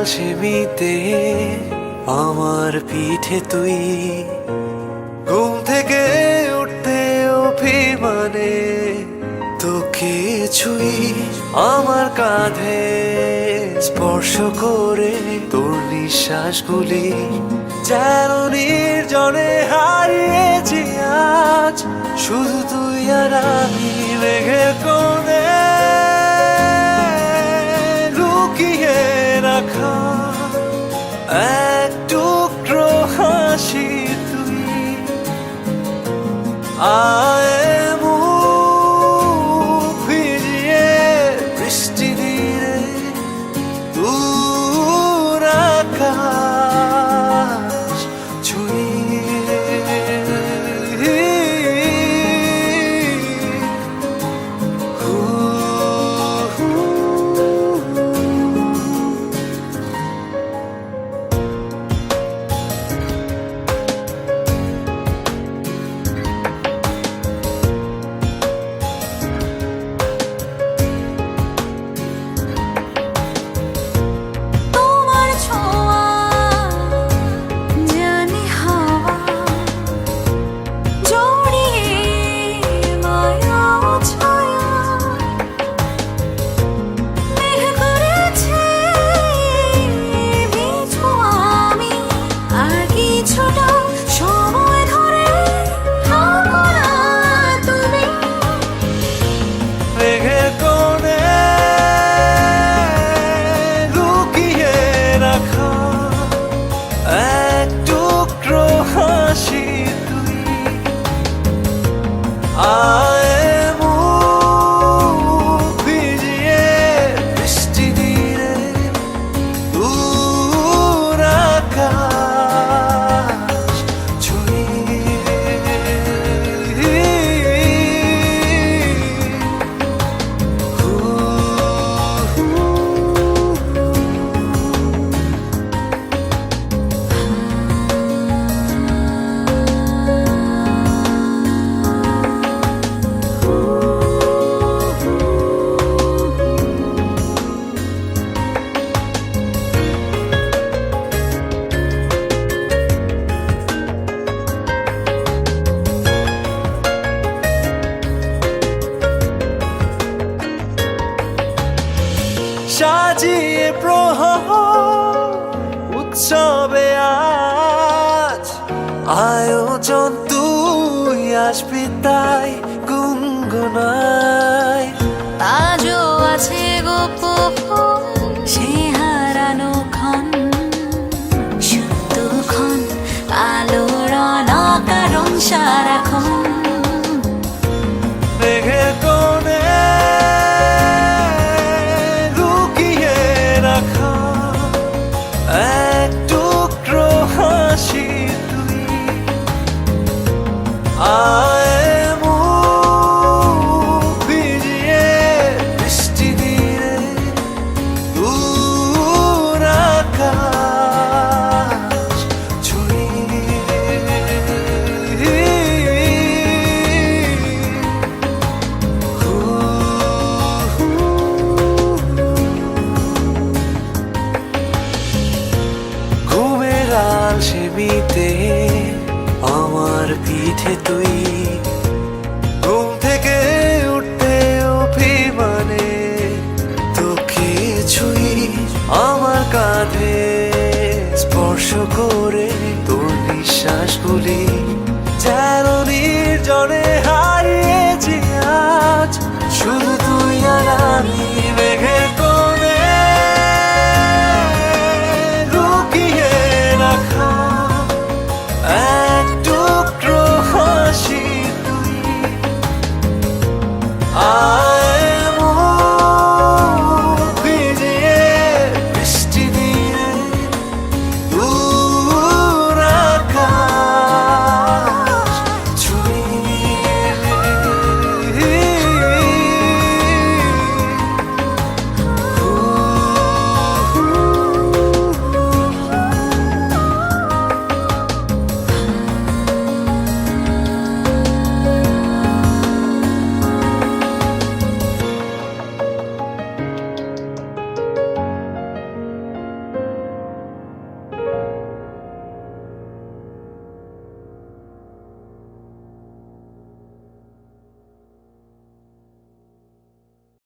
সেমিতে আমার পিঠে তুই ঘুম থেকে উঠতে অভিমানে তোকে ছুঁই আমার কাঁধে স্পর্শ করে তোর নিঃশ্বাসগুলি যেন নির্জনে হারিয়েছি আজ শুধু তুই আর আমি মেঘের কোণে লুকিয়ে রাখা এক টুকরো হাসি তুই আয় মুখ ভিজিয়ে বৃষ্টি দিয়ে দূর আকাশ ছুঁয়ে এক টুকরো হাসি তুই আয় মুখ ভিজিয়ে বৃষ্টি দিয়ে দূর আকাশ ছুঁয়ে সাজিয়ে প্রহর উৎসবে আজ আয়োজন তুই আসবি তাই গুনগুনায় আজও আছে গোপন সে হারানো ক্ষণ সত্যক্ষণ আলোর অনাকারণ সারাক্ষণ মেঘের কোণে লুকিয়ে রাখা এক টুকরো হাসি তুই আয় মুখ ভিজিয়ে বৃষ্টি দিয়ে দূর আকাশ ঘুমের আলসেমিতে আমার পিঠে তুই ঘুম থেকে উঠতে অভিমানে তোকে ছুঁই আমার কাঁধে স্পর্শ করে তোর নিঃশ্বাসগুলি যেন নির্জনে হারিয়েছি আজ শুধু তুই আর আমি